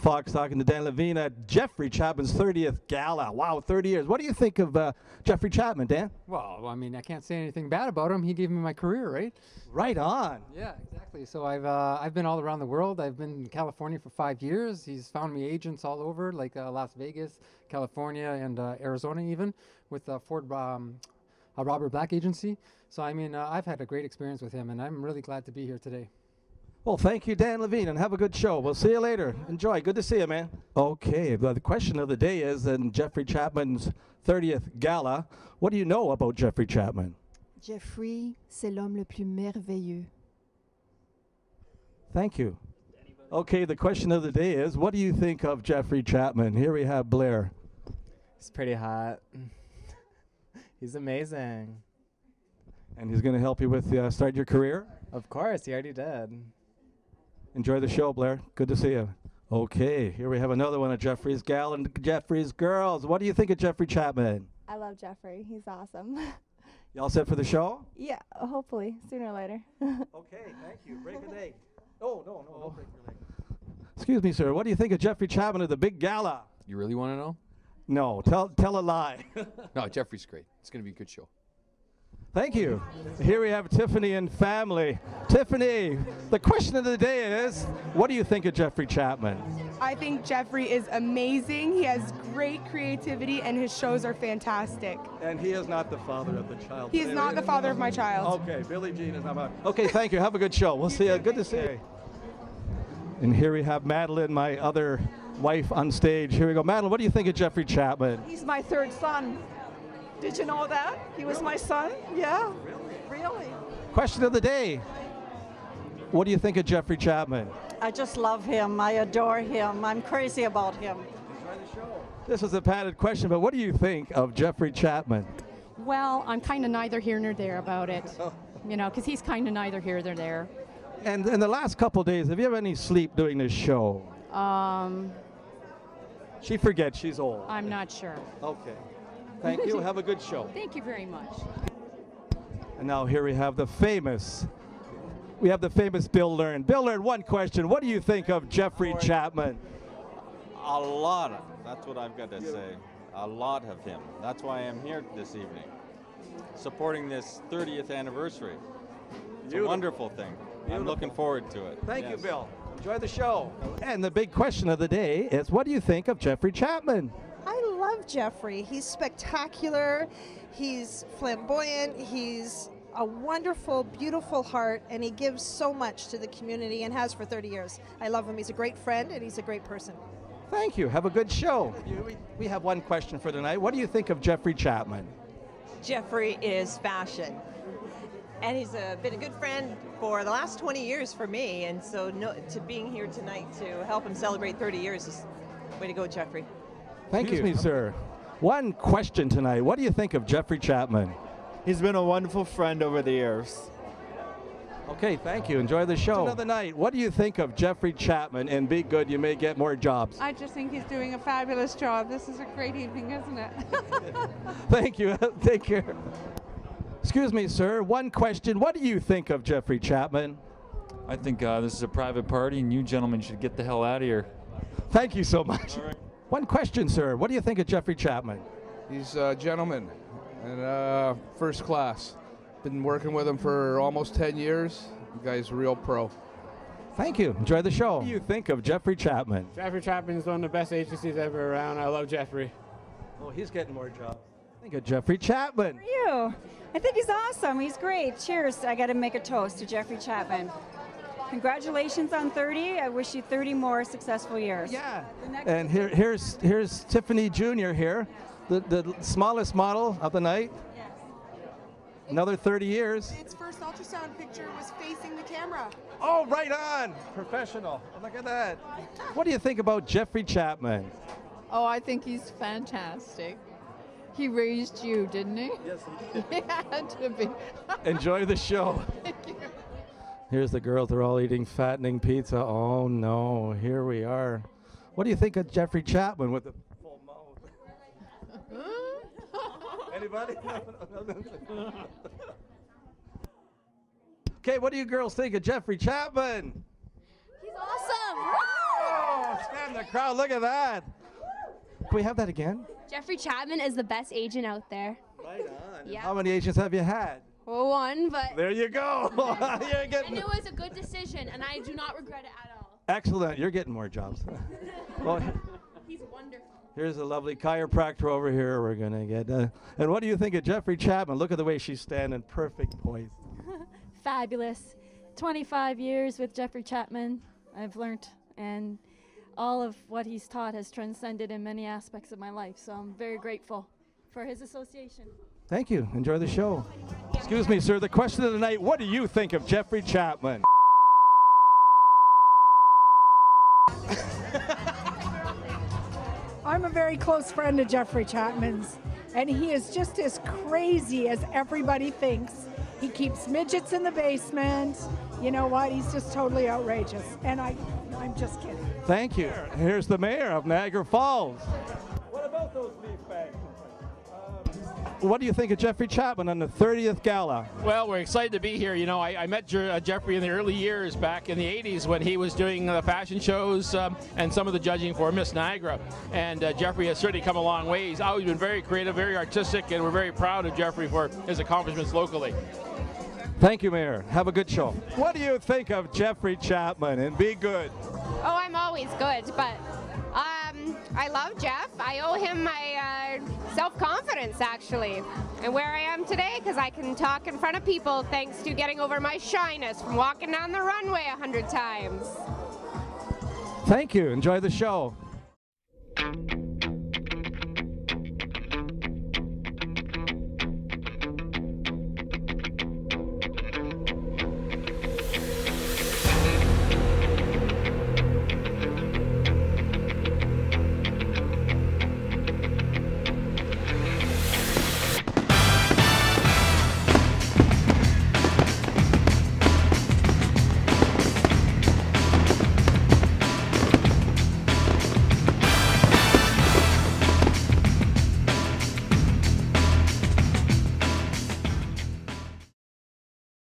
Fox talking to Dan Levine at Jeffrey Chapman's 30th Gala. Wow, 30 years. What do you think of Jeffrey Chapman, Dan? Well, I mean, I can't say anything bad about him. He gave me my career, right? Right on. Yeah, exactly. So I've been all around the world. I've been in California for 5 years. He's found me agents all over, like Las Vegas, California, and Arizona even, with Ford Robert Black Agency. So, I mean, I've had a great experience with him, and I'm really glad to be here today. Well, thank you, Dan Levine, and have a good show. We'll see you later. Enjoy. Good to see you, man. Okay, the question of the day is in Jeffrey Chapman's 30th Gala. What do you know about Jeffrey Chapman? Jeffrey, c'est l'homme le plus merveilleux. Thank you. Okay, the question of the day is, what do you think of Jeffrey Chapman? Here we have Blair. He's pretty hot. He's amazing. And he's going to help you with start your career? Of course, he already did. Enjoy the show, Blair. Good to see you. Okay, here we have another one of Jeffrey's Gal and Jeffrey's Girls. What do you think of Jeffrey Chapman? I love Jeffrey. He's awesome. You all set for the show? Yeah, hopefully, sooner or later. Okay, thank you. Break a leg. Oh, no, don't break your leg. Excuse me, sir. What do you think of Jeffrey Chapman at the big Gala? You really want to know? No, tell a lie. No, Jeffrey's great. It's going to be a good show. Thank you. Here we have Tiffany and family. Tiffany, the question of the day is, what do you think of Jeffrey Chapman? I think Jeffrey is amazing. He has great creativity, and his shows are fantastic. And he is not the father of the child. He is not the father of my child. Okay, Billie Jean is not my... Okay, thank you. Have a good show. We'll see you. Good to see you. And here we have Madeline, my other wife, on stage. Here we go. Madeline, what do you think of Jeffrey Chapman? He's my third son. Did you know that? He was my son? Yeah. Really? Question of the day. What do you think of Jeffrey Chapman? I just love him. I adore him. I'm crazy about him. This is a padded question, but what do you think of Jeffrey Chapman? Well, I'm kind of neither here nor there about it, you know, because he's kind of neither here nor there. And in the last couple of days, have you had any sleep doing this show? She forgets she's old. I'm not sure. Okay. Thank you. Have a good show. Thank you very much. And now here we have the famous Bill Learn. Bill Learn, one question. What do you think of Jeffrey Chapman? A lot. That's what I've got to say. A lot of him. That's why I'm here this evening, supporting this 30th anniversary. It's a wonderful thing. I'm looking forward to it. Thank you, Bill. Enjoy the show. And the big question of the day is, what do you think of Jeffrey Chapman? I love Jeffrey. He's spectacular. He's flamboyant. He's a wonderful, beautiful heart, and he gives so much to the community and has for 30 years. I love him. He's a great friend, and he's a great person. Thank you. Have a good show. We have one question for tonight. What do you think of Jeffrey Chapman? Jeffrey is fashion. And he's been a good friend for the last 20 years for me, and so to being here tonight to help him celebrate 30 years is way to go, Jeffrey. Thank you, sir. One question tonight. What do you think of Jeffrey Chapman? He's been a wonderful friend over the years. Okay, thank you. Enjoy the show. Another night. What do you think of Jeffrey Chapman? And be good, you may get more jobs. I just think he's doing a fabulous job. This is a great evening, isn't it? Thank you. Take care. Excuse me, sir. One question. What do you think of Jeffrey Chapman? I think this is a private party, and you gentlemen should get the hell out of here. Thank you so much. One question, sir. What do you think of Jeffrey Chapman? He's a gentleman and first class. Been working with him for almost 10 years. The guy's a real pro. Thank you. Enjoy the show. What do you think of Jeffrey Chapman? Jeffrey Chapman is one of the best agencies ever around. I love Jeffrey. Oh, he's getting more jobs. Think of Jeffrey Chapman. How are you? I think he's awesome. He's great. Cheers. I got to make a toast to Jeffrey Chapman. Congratulations on 30. I wish you 30 more successful years. Yeah. And here's Tiffany Jr. here, the smallest model of the night. Another 30 years. Its first ultrasound picture was facing the camera. Oh, right on. Professional. Look at that. What do you think about Jeffrey Chapman? Oh, I think he's fantastic. He raised you, didn't he? Yes, he did. He had to be. Enjoy the show. Thank you. Here's the girls. They're all eating fattening pizza. Oh, no. Here we are. What do you think of Jeffrey Chapman with the full mouth? Anybody? Okay, what do you girls think of Jeffrey Chapman? He's awesome. Oh, stand the crowd. Look at that. Can we have that again? Jeffrey Chapman is the best agent out there. Right on. Yeah. How many agents have you had? Well, one, but. There you go. You're getting And it was a good decision, and I do not regret it at all. excellent. You're getting more jobs. Well, He's wonderful. here's a lovely chiropractor over here. We're gonna get. And what do you think of Jeffrey Chapman? Look at the way she's standing, perfect poise. Fabulous. 25 years with Jeffrey Chapman, I've learned, and all of what he's taught has transcended in many aspects of my life, so I'm very grateful for his association. Thank you. Enjoy the show. Excuse me, sir. The question of the night: what do you think of Jeffrey Chapman? I'm a very close friend of Jeffrey Chapman's, and he is just as crazy as everybody thinks. He keeps midgets in the basement. You know what? He's just totally outrageous. And I'm just kidding. Thank you. Here's the mayor of Niagara Falls. What about those beef bags? What do you think of Jeffrey Chapman on the 30th Gala? Well, we're excited to be here. You know, I met Jeffrey in the early years back in the 80s when he was doing the fashion shows and some of the judging for Miss Niagara. And Jeffrey has certainly come a long way. He's always been very creative, very artistic, and we're very proud of Jeffrey for his accomplishments locally. Thank you, Mayor. Have a good show. What do you think of Jeffrey Chapman? And be good. Oh, I'm always good, but I love Jeff. I owe him my self-confidence, actually, and where I am today, because I can talk in front of people thanks to getting over my shyness from walking down the runway 100 times. Thank you. Enjoy the show.